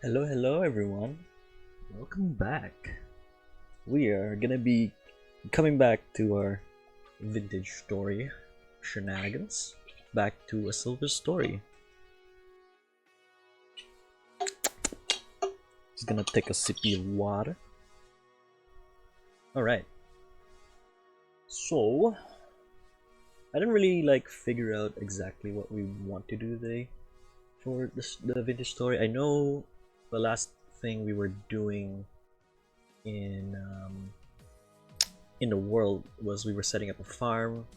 Hello everyone. Welcome back. We are gonna be coming back to our vintage story shenanigans. Back to a silver story. Just gonna take a sippy of water. Alright. So I didn't really figure out exactly what we want to do today for the vintage story. I know the last thing we were doing in the world was we were setting up a farm.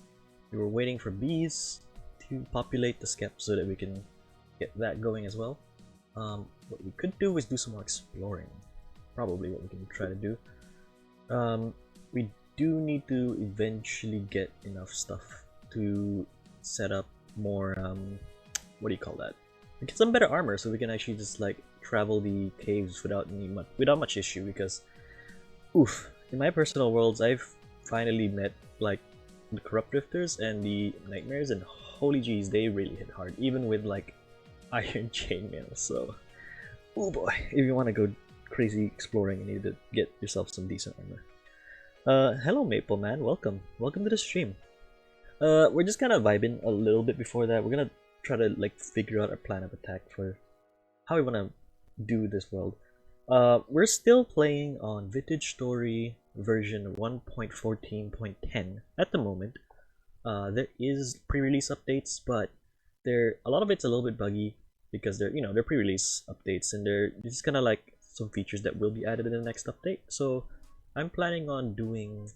We were waiting for bees to populate the skep so that we can get that going as well. What we could do is do some more exploring. Probably what we can try to do. We do need to eventually get enough stuff to set up more what do you call that? Get some better armor so we can actually just travel the caves without much issue, because oof, in my personal worlds I've finally met the corrupt drifters and the nightmares, and holy jeez, they really hit hard even with iron chainmail. So oh boy, if you want to go crazy exploring, you need to get yourself some decent armor. Hello Maple Man, welcome to the stream. We're just kind of vibing a little bit before that. We're gonna try to figure out our plan of attack for how we want to do this world. We're still playing on Vintage Story version 1.14.10 at the moment. There is pre-release updates, but a lot of it's a little bit buggy because they're pre-release updates, and they're just kind of some features that will be added in the next update. So I'm planning on doing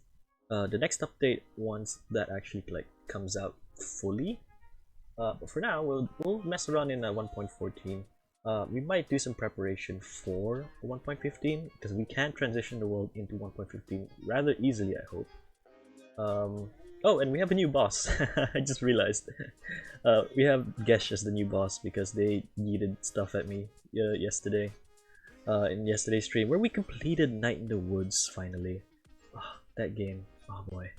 the next update once that actually comes out fully. But for now, we'll mess around in 1.14. We might do some preparation for 1.15 because we can transition the world into 1.15 rather easily, I hope. Oh, and we have a new boss. I just realized. We have Gesh as the new boss because they yeeted stuff at me yesterday. In yesterday's stream, where we completed Night in the Woods finally. Oh, that game. Oh boy.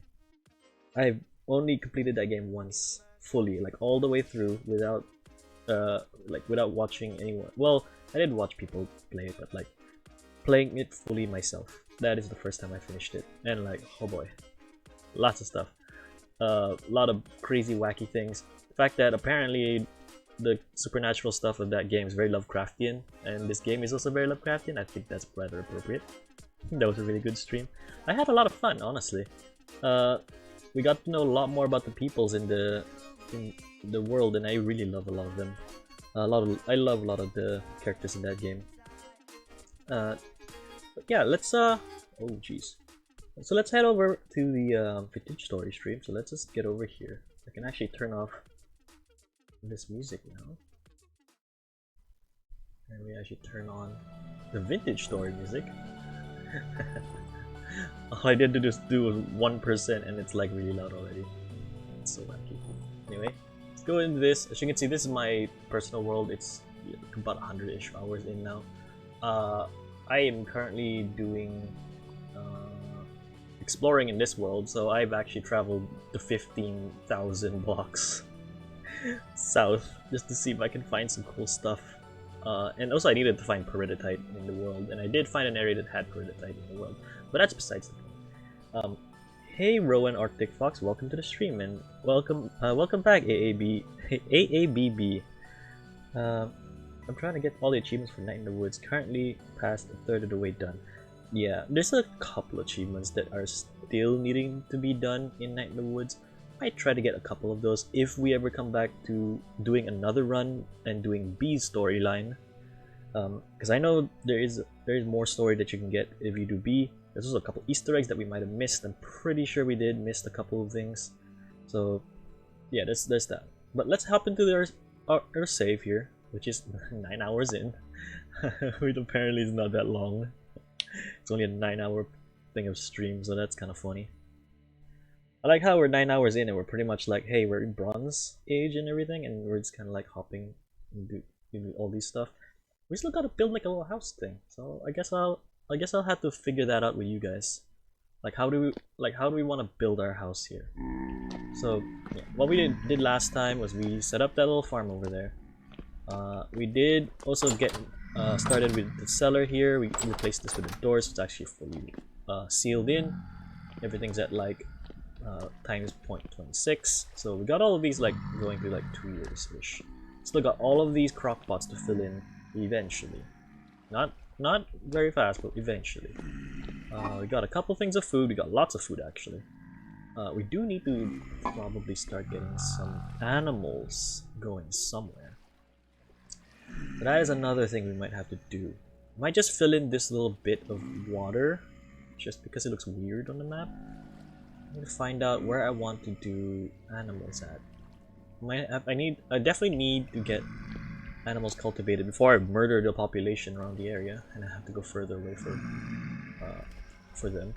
I've only completed that game once fully, all the way through without without watching anyone. Well, I did watch people play it, but playing it fully myself, that is the first time I finished it. And oh boy, lots of stuff. A lot of crazy wacky things. The fact that apparently the supernatural stuff of that game is very Lovecraftian, and this game is also very Lovecraftian. I think that's rather appropriate. That was a really good stream. I had a lot of fun, honestly. We got to know a lot more about the peoples in the world, and I really love a lot of them. I love a lot of the characters in that game. But yeah, let's oh jeez. So let's head over to the Vintage Story stream. So let's just get over here. I can actually turn off this music now, and we actually turn on the Vintage Story music. All I did to just do was 1%, and it's really loud already. It's so wacky. Anyway, let's go into this. As you can see, this is my personal world. It's about 100-ish hours in now. I am currently doing exploring in this world, so I've actually traveled to 15,000 blocks south just to see if I can find some cool stuff. And also I needed to find peridotite in the world, and I did find an area that had peridotite in the world, but that's besides the point. Hey Rowan Arctic Fox, welcome to the stream, and welcome back AABB. I'm trying to get all the achievements for Night in the Woods, currently past a third of the way done. Yeah, there's a couple achievements that are still needing to be done in Night in the Woods. I might try to get a couple of those if we ever come back to doing another run and doing B's storyline. Because I know there is more story that you can get if you do B. There's also a couple Easter eggs that we might have missed. I'm pretty sure we did miss a couple of things. So yeah, there's that. But let's hop into our save here, which is 9 hours in. Which apparently is not that long. It's only a 9-hour thing of stream, so that's kind of funny. I like how we're 9 hours in and we're pretty much hey, we're in Bronze Age and everything, and we're just kind of hopping and do all these stuff. We still gotta build a little house thing, so I guess I'll have to figure that out with you guys. How do we want to build our house here? So yeah, what we did last time was we set up that little farm over there. We did also get Started with the cellar here. We replaced this with the doors. It's actually fully sealed in. Everything's at like times 0.26. So we got all of these like going through like 2 years ish. Still got all of these crock pots to fill in eventually. Not very fast, but eventually. We got a couple things of food. We got lots of food actually. We do need to probably start getting some animals going somewhere. But that is another thing we might have to do. Might just fill in this little bit of water just because it looks weird on the map. I need to find out where I want to do animals at. I definitely need to get animals cultivated before I murder the population around the area, and I have to go further away for them.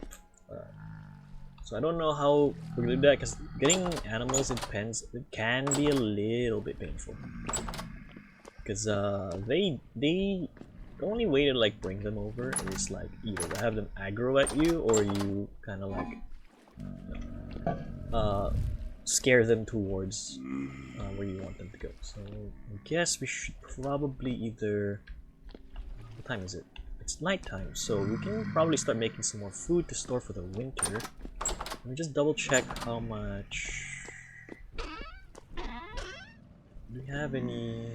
So I don't know how we're gonna do that because getting animals in pens, it can be a little bit painful. Because the only way to like bring them over is like either to have them aggro at you or you kind of like scare them towards where you want them to go. So I guess we should probably either... What time is it? It's nighttime, so we can probably start making some more food to store for the winter. Let me just double check how much... Do we have any...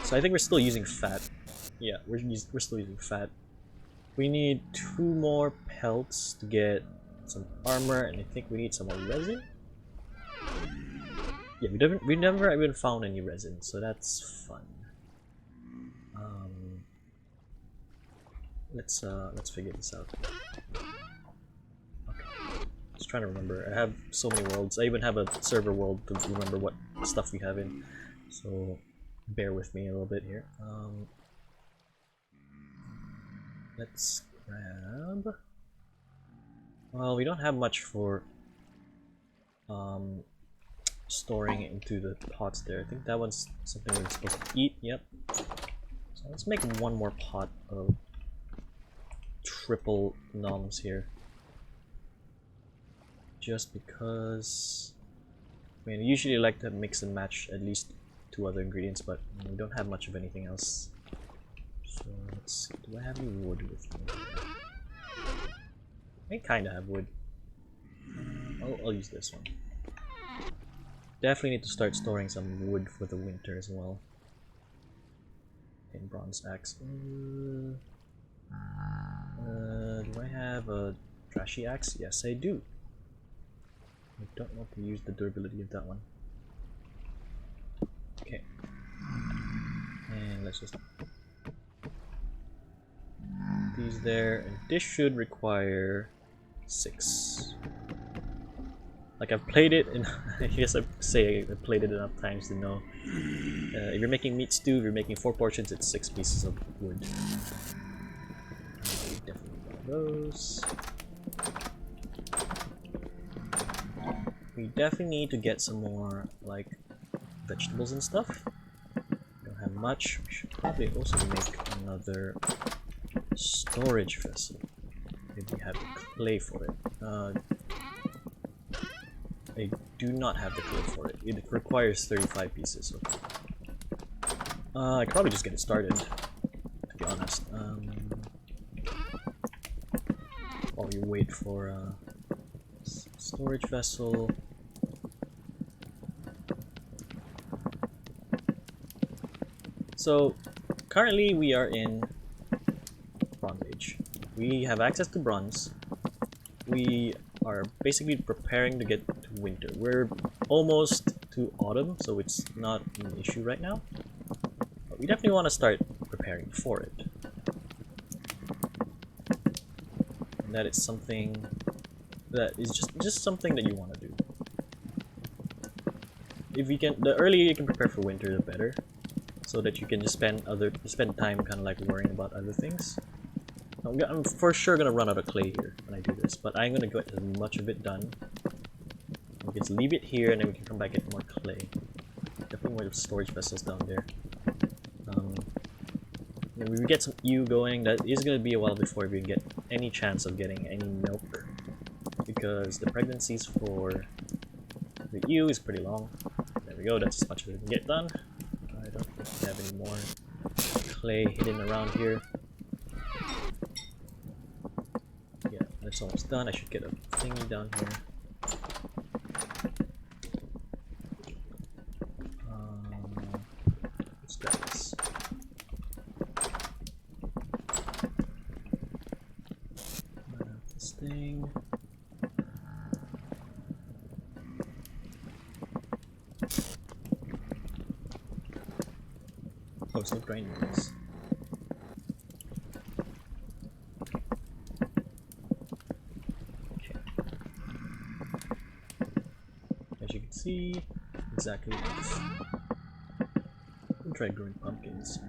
So I think we're still using fat. Yeah, we're still using fat. We need 2 more pelts to get some armor, and I think we need some more resin. Yeah, we never even found any resin, so that's fun. Let's figure this out. Okay, just trying to remember. I have so many worlds. I even have a server world to remember what stuff we have in. So bear with me a little bit here. Let's grab... Well, we don't have much for storing it into the pots there. I think that one's something we're supposed to eat. Yep. So let's make 1 more pot of triple noms here. Just because... I mean, I usually like to mix and match at least 2 other ingredients, but we don't have much of anything else. So let's see, do I have any wood with me? I kinda have wood. I'll use this one. Definitely need to start storing some wood for the winter as well. And bronze axe. Do I have a trashy axe? Yes, I do. I don't want to use the durability of that one. Okay. And let's just... these there, and this should require 6. Like I've played it, and I guess I say I've played it enough times to know. If you're making meat stew, if you're making 4 portions, it's 6 pieces of wood. Definitely got those. We definitely need to get some more like vegetables and stuff. Don't have much. We should probably also make another storage vessel. Maybe we have the clay for it. I do not have the clay for it. It requires 35 pieces. So. I could probably just get it started, to be honest. While we wait for storage vessel. So currently we are in Bronze Age. We have access to bronze. We are basically preparing to get to winter. We're almost to autumn, so it's not an issue right now. But we definitely want to start preparing for it. And that is something that is just something that you want to do. If you can, the earlier you can prepare for winter, the better, so that you can just spend time kind of like worrying about other things. I'm for sure gonna run out of clay here when I do this, but I'm gonna get as much of it done. We can just leave it here, and then we can come back and get more clay. Definitely more storage vessels down there. When we get some ewe going, that is gonna be a while before we get any chance of getting any milk, because the pregnancies for the ewe is pretty long. There we go. That's as much as we can get done. I don't if we have any more clay hidden around here. Yeah, that's almost done. I should get a thingy down here. Let's grab this. This thing. Oh, it's not grinding this. Okay. As you can see, exactly like this. I'll try growing pumpkins.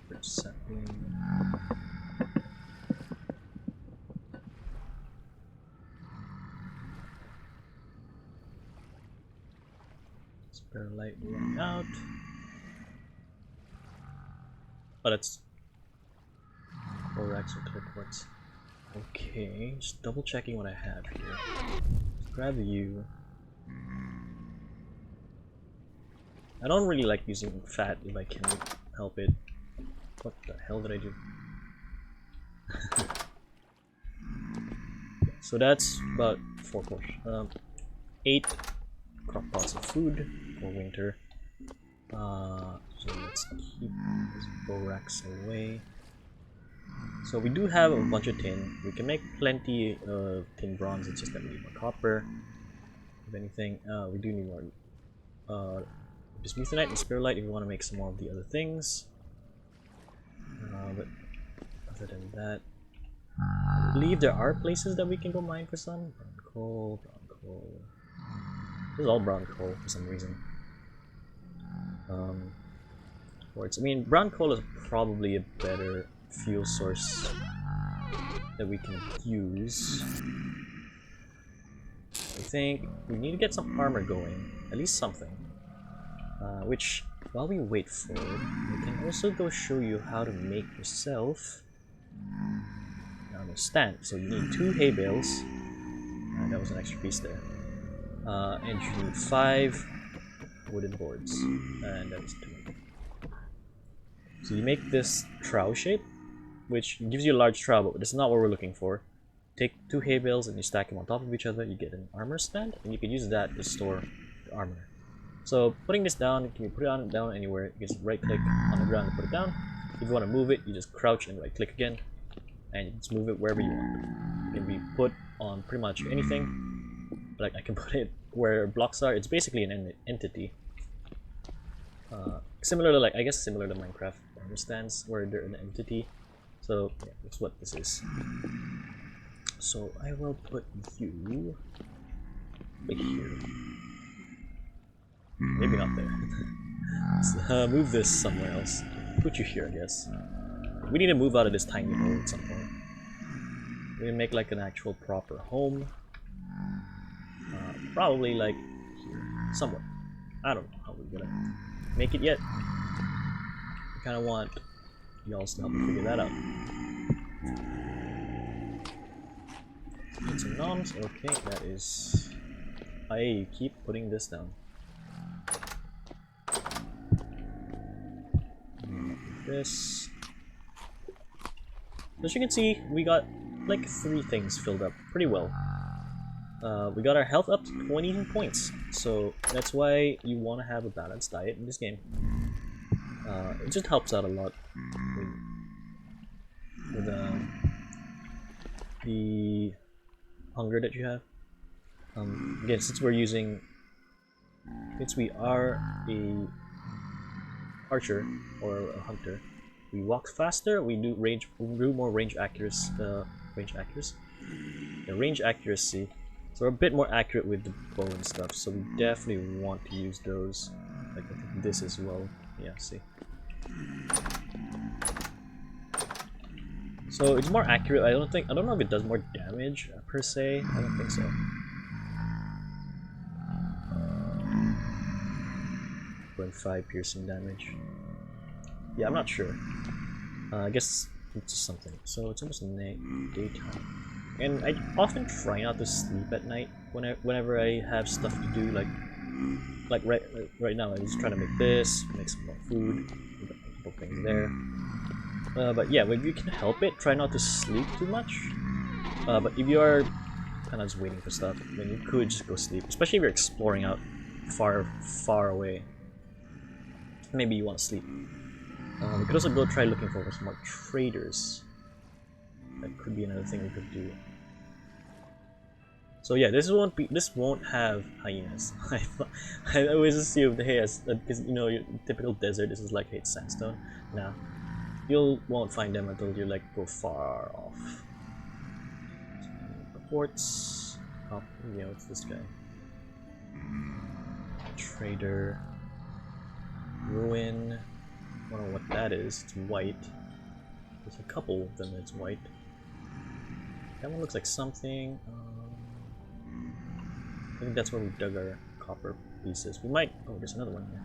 First sapling. Spare light will run out. Oh, that's borax or clear quartz. Okay, just double checking what I have here. Let's grab you. I don't really like using fat if I can help it. What the hell did I do? So that's about 8 crop pots of food for winter. So let's keep this borax away. So we do have a bunch of tin. We can make plenty of tin bronze. It's just that we need more copper. If anything, we do need more bismuthinite and spirulite if we want to make some more of the other things. But other than that, I believe there are places that we can go mine for some. Brown coal, brown coal. This is all brown coal for some reason. Quartz. I mean, brown coal is probably a better fuel source that we can use. I think we need to get some armor going, at least something. Which, while we wait for it, we can also go show you how to make yourself an armor stand. So you need 2 hay bales. That was an extra piece there. And you need 5 wooden boards, and that is 2. So you make this trowel shape, which gives you a large trowel, but that's not what we're looking for. Take 2 hay bales and you stack them on top of each other, you get an armor stand, and you can use that to store your armor. So putting this down, can you put it down anywhere? You just right click on the ground and put it down. If you want to move it, you just crouch and right click again, and you just move it wherever you want. It can be put on pretty much anything. Like I can put it where blocks are. It's basically an entity. Similar to, like, I guess similar to Minecraft armor stands where they're an entity. So yeah, that's what this is. So I will put you right here. Maybe not there. Let's move this somewhere else. Put you here, I guess. We need to move out of this tiny hole at some point. We make like an actual proper home. Probably like here, somewhere. I don't know how we're gonna make it yet. I kind of want y'all to help me figure that out. Get some noms. Okay, that is. I keep putting this down. This. As you can see, we got like 3 things filled up pretty well. We got our health up to 20 points, so that's why you want to have a balanced diet in this game. It just helps out a lot with the hunger that you have. Again, since we are a archer or a hunter, we walk faster. We do more range accuracy. Range accuracy. So we're a bit more accurate with the bow and stuff. So we definitely want to use those. Like I think this as well. Yeah, see. So it's more accurate. I don't know if it does more damage per se. I don't think so. 0.5 piercing damage. Yeah, I'm not sure. I guess it's just something. So it's almost daytime, and I often try not to sleep at night whenever I have stuff to do, like like right now, I'm just trying to make this, make some more food, a couple things there. But yeah, when you can help it, try not to sleep too much. But if you are kind of just waiting for stuff, then you could just go sleep, especially if you're exploring out far away. Maybe you want to sleep. We could also go try looking for some more traders. That could be another thing we could do. So yeah, this won't have hyenas. I always assumed, hey, because you know, typical desert, this is like, hey, it's sandstone. Nah, you won't find them until you like go far off. Quartz. Oh, yeah, what's this guy? Trader. Ruin. I don't know what that is. It's white. There's a couple of them that's white. That one looks like something. I think that's where we dug our copper pieces. We might. Oh, there's another one here.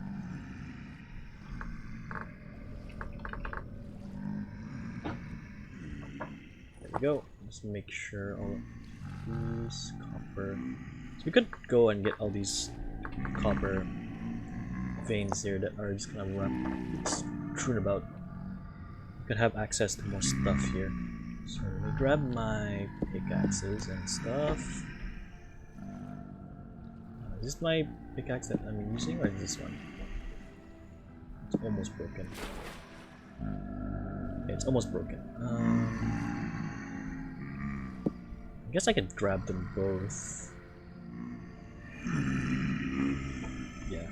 There we go. Just make sure all of these copper. So we could go and get all these copper veins here that are just kind of strewn about. We could have access to more stuff here. So let me grab my pickaxes and stuff. Is this my pickaxe that I'm using, or is this one? It's almost broken. Yeah, it's almost broken. I guess I could grab them both. Yeah.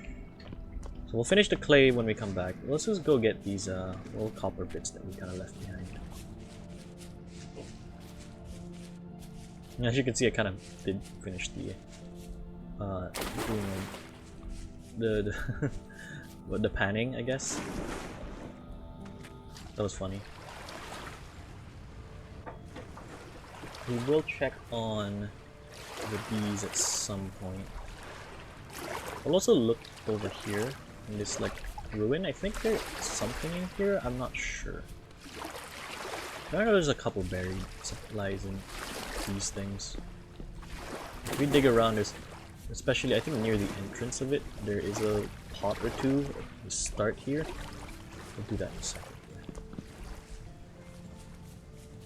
So we'll finish the clay when we come back. Let's just go get these little copper bits that we kind of left behind. And as you can see, I kind of did finish the doing the panning, I guess. That was funny. We will check on the bees at some point. I'll also look over here in this like ruin. I think there's something in here. I'm not sure. I know there's a couple buried supplies in these things. If we dig around, there's, especially I think near the entrance of it, there is a pot or two to start here. We'll do that in a second.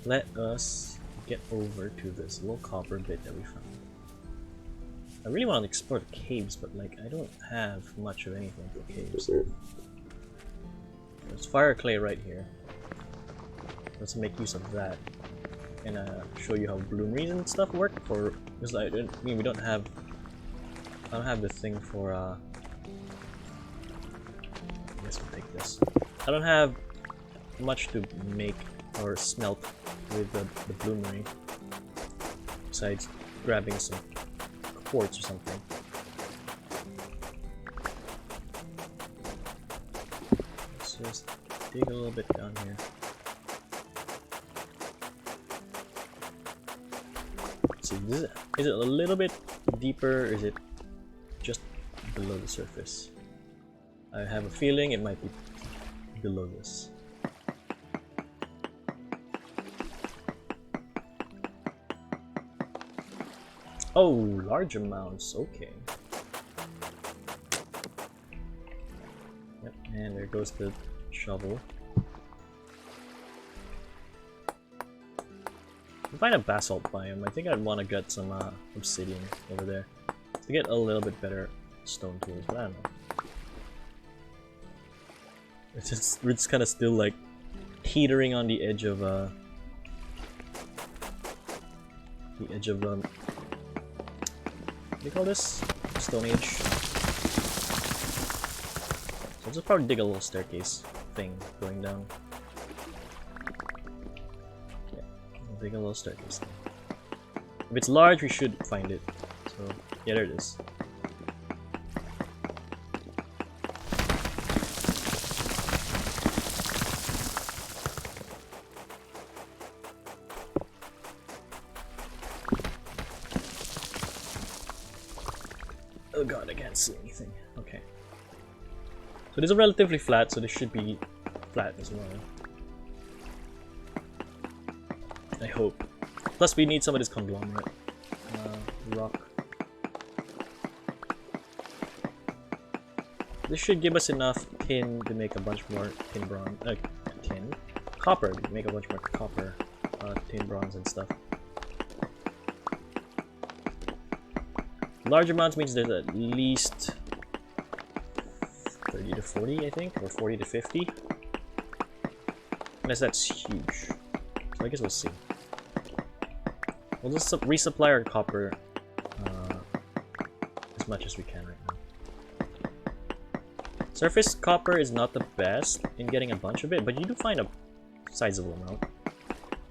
Let us get over to this little copper bit that we found. I really want to explore the caves, but like I don't have much of anything for caves. There's fire clay right here. Let's make use of that and show you how bloomeries and stuff work. For because I mean we don't have. I don't have the thing for. I guess we'll take this. I don't have much to make or smelt with the bloomery. Besides grabbing some quartz or something. Let's just dig a little bit down here. Let's see, is it a little bit deeper, or is it just below the surface? I have a feeling it might be below this. Oh, large amounts, okay. Yep, and there goes the shovel. If I find a basalt biome, I think I'd want to get some obsidian over there to get a little bit better stone tools, but I don't know. We're just kind of still like teetering on the edge of what do you call this? Stone Age. So I'll just probably dig a little staircase thing going down. Yeah, I'll dig a little staircase thing. If it's large, we should find it. So, yeah, there it is. Oh god, I can't see anything. Okay. So this is relatively flat, so this should be flat as well. I hope. Plus we need some of this conglomerate rock. this should give us enough tin to make a bunch more copper to make a bunch more copper, tin, bronze, and stuff. Large amounts means there's at least 30 to 40, I think, or 40 to 50. Unless that's huge. So I guess we'll see. We'll just resupply our copper as much as we can right now. Surface copper is not the best in getting a bunch of it, but you do find a sizable amount.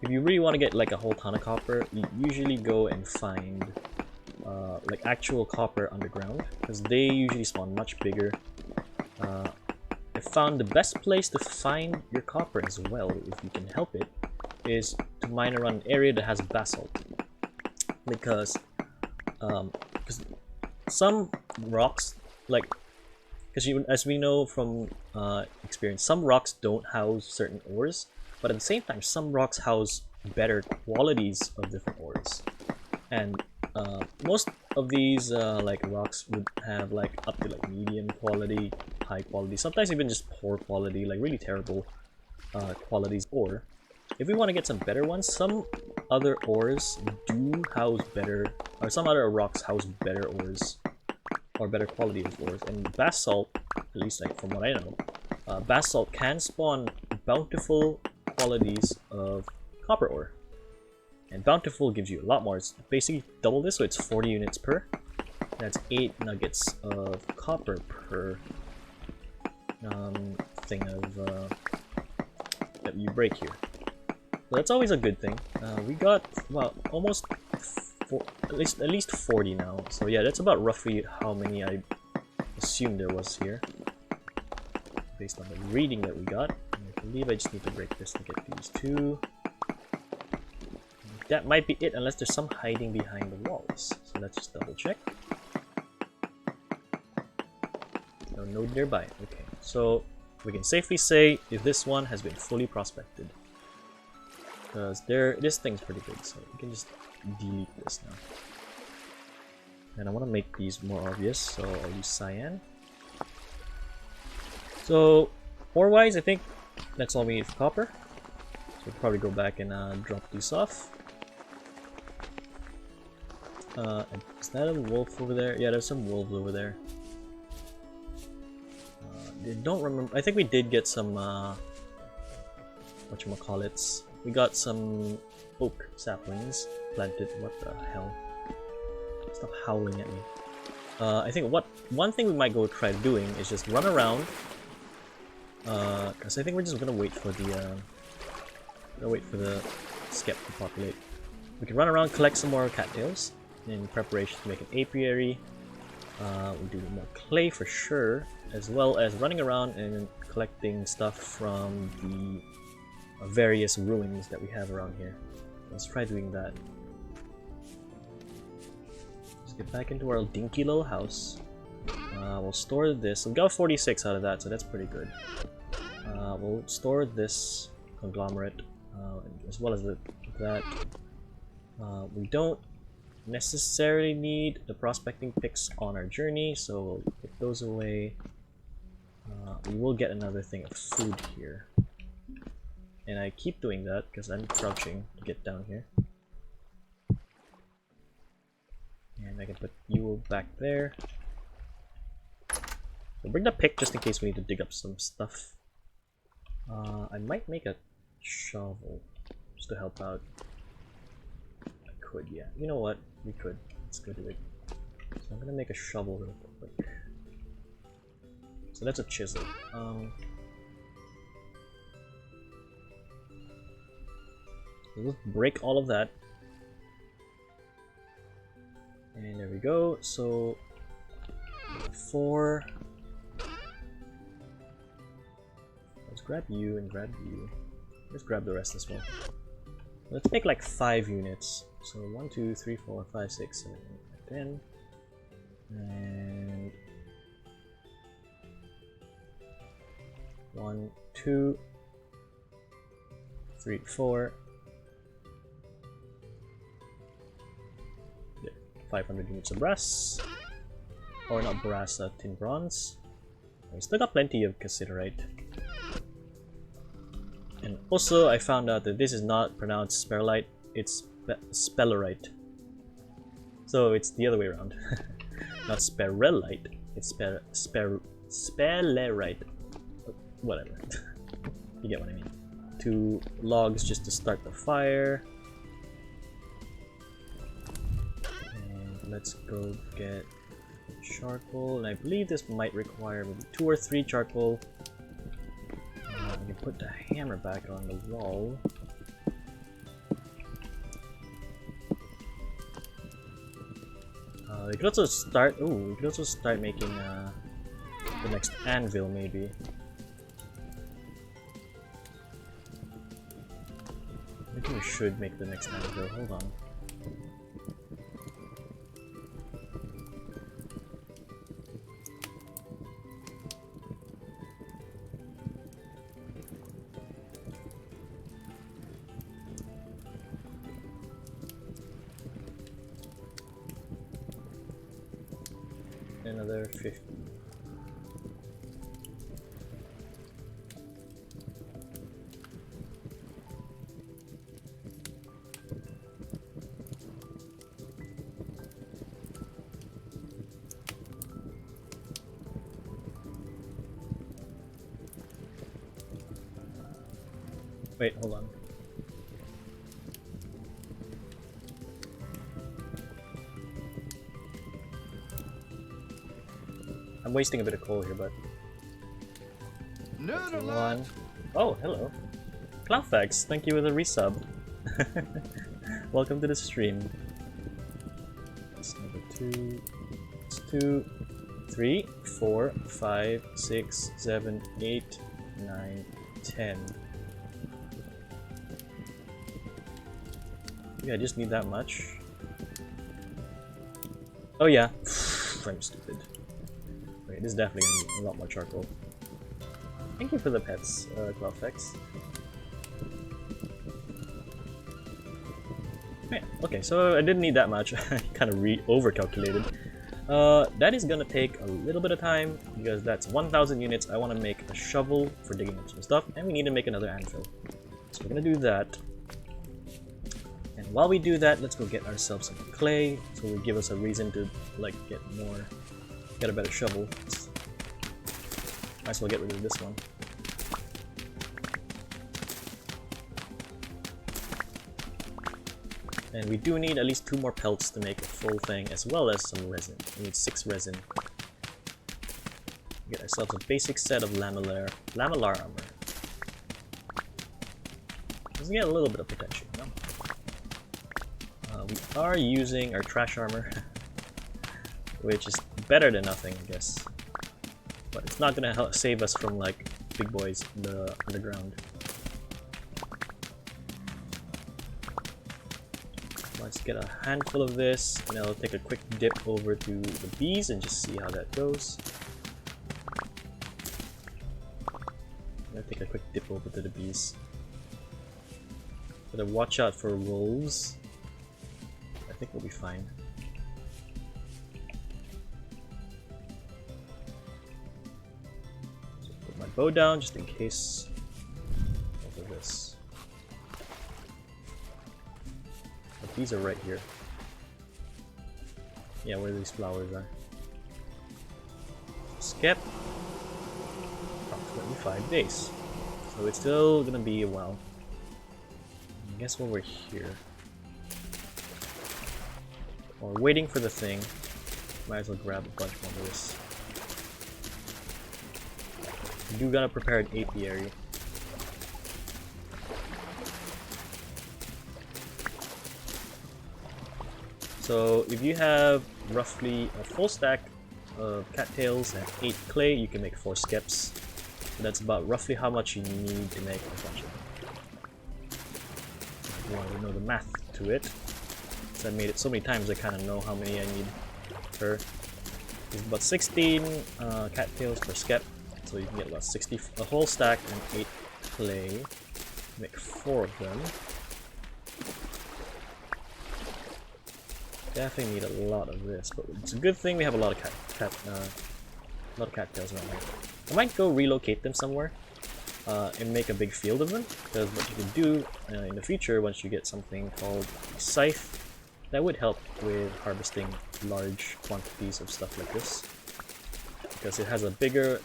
If you really want to get like a whole ton of copper, you usually go and find like actual copper underground, because they usually spawn much bigger. I found the best place to find your copper as well, if you can help it, is to mine around an area that has basalt. Because some rocks, as we know from experience, some rocks don't house certain ores, but at the same time, some rocks house better qualities of different ores. And most of these like rocks would have like up to like medium quality, high quality, sometimes even just poor quality, like really terrible qualities. Or if we want to get some better ones, some other ores do house better, or some other rocks house better ores or better quality of ores. And basalt, at least like from what I know, basalt can spawn bountiful qualities of copper ore. And bountiful gives you a lot more. It's basically double this, so it's 40 units per. That's 8 nuggets of copper per thing of that you break here. So that's always a good thing. We got well almost at least 40 now. So yeah, that's about roughly how many I assumed there was here, based on the reading that we got. And I believe I just need to break this to get these two. That might be it, unless there's some hiding behind the walls. So let's just double check. No node nearby. Okay, so we can safely say if this one has been fully prospected, because this thing's pretty big, so we can just delete this now. And I want to make these more obvious, so I'll use cyan. So ore-wise, I think that's all we need for copper. So we'll probably go back and drop these off. Is that a wolf over there? Yeah, there's some wolves over there. I don't remember. I think we did get some whatchamacallits. We got some oak saplings planted. What the hell? Stop howling at me. I think one thing we might go try doing is just run around. Because I think we're just gonna wait for the skep to populate. We can run around, collect some more cattails in preparation to make an apiary. We'll do more clay for sure, as well as running around and collecting stuff from the various ruins that we have around here. Let's try doing that. Let's get back into our dinky little house. We'll store this. We got 46 out of that, so that's pretty good. We'll store this conglomerate as well as that. We don't necessarily need the prospecting picks on our journey, so we'll put those away. We will get another thing of food here, and I keep doing that because I'm crouching to get down here. And I can put you back there. We'll bring the pick just in case we need to dig up some stuff. I might make a shovel just to help out. Could, yeah. You know what? We could. Let's go do it. So I'm gonna make a shovel real quick. So that's a chisel. Let's break all of that. And there we go. So 4. Let's grab you and grab you. Let's grab the rest as well. Let's make like 5 units. So 1, 2, 3, 4, 5, 6, 7, 8, 9, 10. And 1, 2, 3, 4. Yeah, 500 units of brass. Or not brass, tin bronze. We still got plenty of cassiterite. And also, I found out that this is not pronounced sperlite, it's spellerite. So it's the other way around. Not sperellite, it's spellerite. Whatever. You get what I mean. 2 logs just to start the fire. And let's go get charcoal. And I believe this might require maybe 2 or 3 charcoal. I can put the hammer back on the wall. We could also start. Ooh, we could also start making the next anvil, maybe. I think we should make the next anvil. Hold on. Another 50. Wait, hold on. I'm wasting a bit of coal here, but... One. Oh, hello. Cloudfax, thank you for the resub. Welcome to the stream. That's number 2. It's 2, 3, 4, 5, 6, 7, 8, 9, 10. Yeah, I just need that much. Oh yeah, I'm stupid. Wait, this is definitely gonna need a lot more charcoal. Thank you for the pets, Cloudfex. Yeah, okay, so I didn't need that much. I kind of over-calculated. That is gonna take a little bit of time because that's 1,000 units. I want to make a shovel for digging up some stuff, and we need to make another anvil. So we're gonna do that. And while we do that, let's go get ourselves some clay, so it will give us a reason to like get a better shovel. Might as well get rid of this one. And we do need at least 2 more pelts to make a full thing, as well as some resin. We need 6 resin. Get ourselves a basic set of lamellar armor. Let's get a little bit of protection, you know? We are using our trash armor, which is better than nothing, I guess. But it's not gonna help save us from like big boys in the underground. Let's get a handful of this, and I'll take a quick dip over to the bees and just see how that goes. I'll take a quick dip over to the bees. Gotta watch out for wolves. I think we'll be fine. So put my bow down just in case of this. But these are right here. Yeah, where these flowers are. Skip. Approximately 5 days. So it's still gonna be a while. I guess while we're here, while we're waiting for the thing, might as well grab a bunch more of this. We do gotta prepare an apiary. So if you have roughly a full stack of cattails and 8 clay, you can make 4 skeps. So that's about roughly how much you need to make a bunch of them. If you want to know the math to it, so I made it so many times I kind of know how many I need per. It's about 16 cattails per skep, so you can get about 60, a whole stack and 8 clay. Make 4 of them. Definitely need a lot of this, but it's a good thing we have a lot of cattails around here. I might go relocate them somewhere and make a big field of them, because what you can do in the future, once you get something called a scythe, that would help with harvesting large quantities of stuff like this, because it has a bigger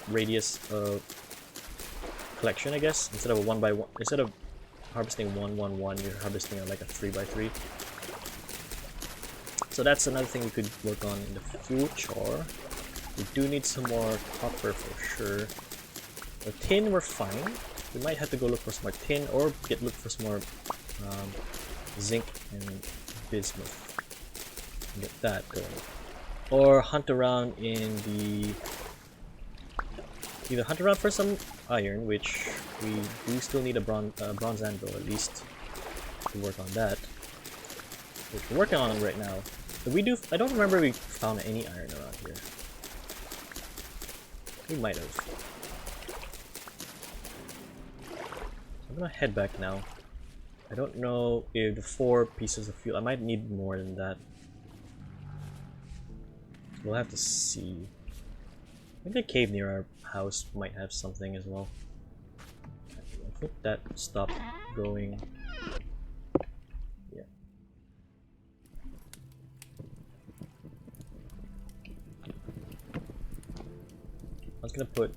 radius of collection, I guess. Instead of a 1 by 1, instead of harvesting 1 1 1, you're harvesting like a 3 by 3. So that's another thing we could work on in the future. We do need some more copper for sure. The tin we're fine. We might have to go look for some more tin or look for some more zinc and bismuth and get that going. Or hunt around in the... Either hunt around for some iron, which we do still need a bronze anvil at least to work on that. Which we're working on right now. But we do... I don't remember if we found any iron around here. We might have. I'm gonna head back now. I don't know if the 4 pieces of fuel... I might need more than that. We'll have to see. I think the cave near our house might have something as well. I think that stopped going. Yeah. I was gonna put...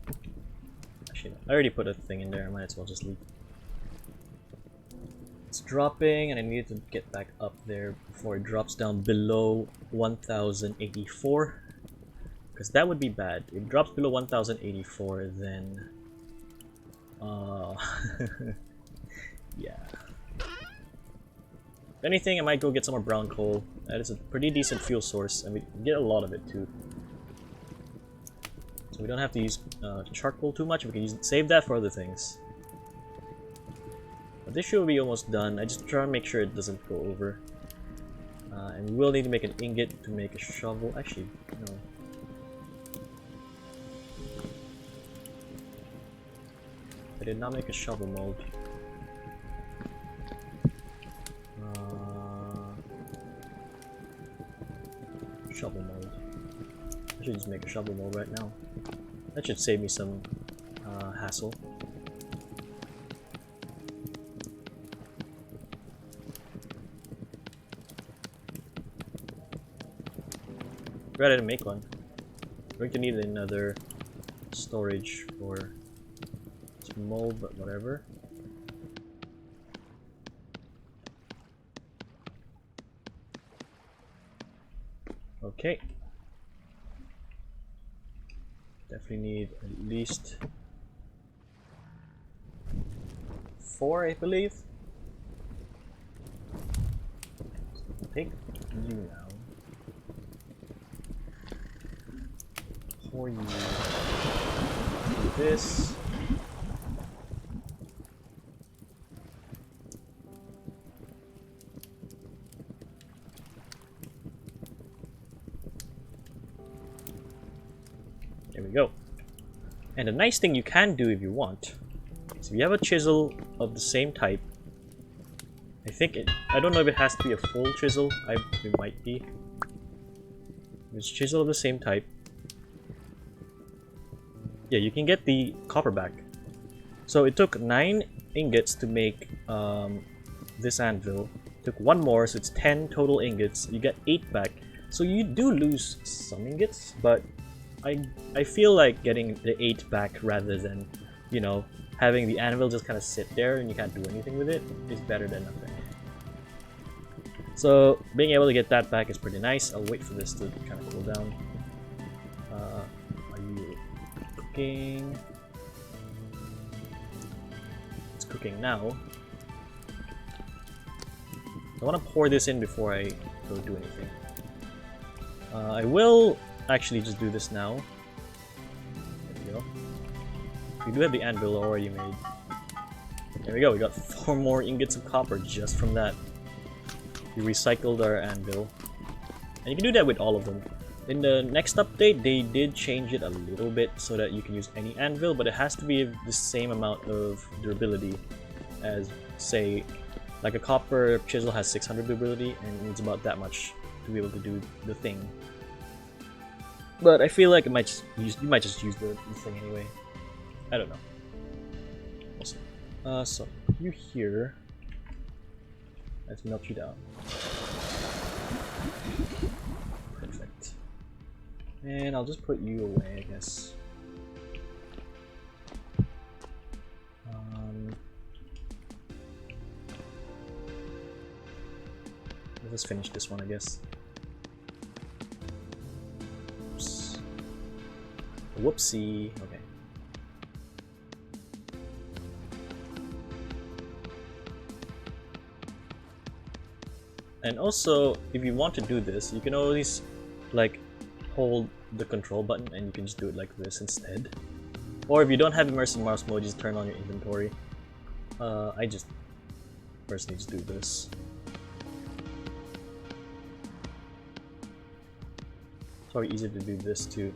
Actually, I already put a thing in there. I might as well just leave. It's dropping, and I need to get back up there before it drops down below 1084. Because that would be bad. If it drops below 1084, then... yeah. If anything, I might go get some more brown coal. That is a pretty decent fuel source, and we get a lot of it too. So we don't have to use charcoal too much. We can save that for other things. But this should be almost done. I just try to make sure it doesn't go over. And we will need to make an ingot to make a shovel. Actually, no. I did not make a shovel mold. Shovel mold. I should just make a shovel mold right now. That should save me some hassle. Rather than make one. We're going to need another storage for mold, but whatever. Okay. Definitely need at least 4, I believe. So take you now. Pour you do this. There we go. And a nice thing you can do if you want is if you have a chisel of the same type. I don't know if it has to be a full chisel. It might be. It's a chisel of the same type. Yeah, you can get the copper back. So it took 9 ingots to make this anvil. It took 1 more, so it's 10 total ingots. You get 8 back. So you do lose some ingots, but I feel like getting the 8 back rather than, you know, having the anvil just kind of sit there and you can't do anything with it is better than nothing. So being able to get that back is pretty nice. I'll wait for this to kind of cool down. Are you cooking? It's cooking now. I want to pour this in before I go do anything. I will actually just do this now. There we go. We do have the anvil already made. There we go, we got 4 more ingots of copper just from that. We recycled our anvil. And you can do that with all of them. In the next update, they did change it a little bit so that you can use any anvil, but it has to be the same amount of durability as, say, like a copper chisel has 600 durability and it needs about that much to be able to do the thing. But I feel like you might just use the thing anyway. I don't know. We'll see. So you here. Let's melt you down. Perfect. And I'll just put you away, I guess. Let's finish this one, I guess. Oops. Whoopsie. Okay. And also, if you want to do this, you can always like hold the control button and you can just do it like this instead. Or if you don't have immersive mouse mode, just turn on your inventory. I just personally just do this. It's probably easier to do this too.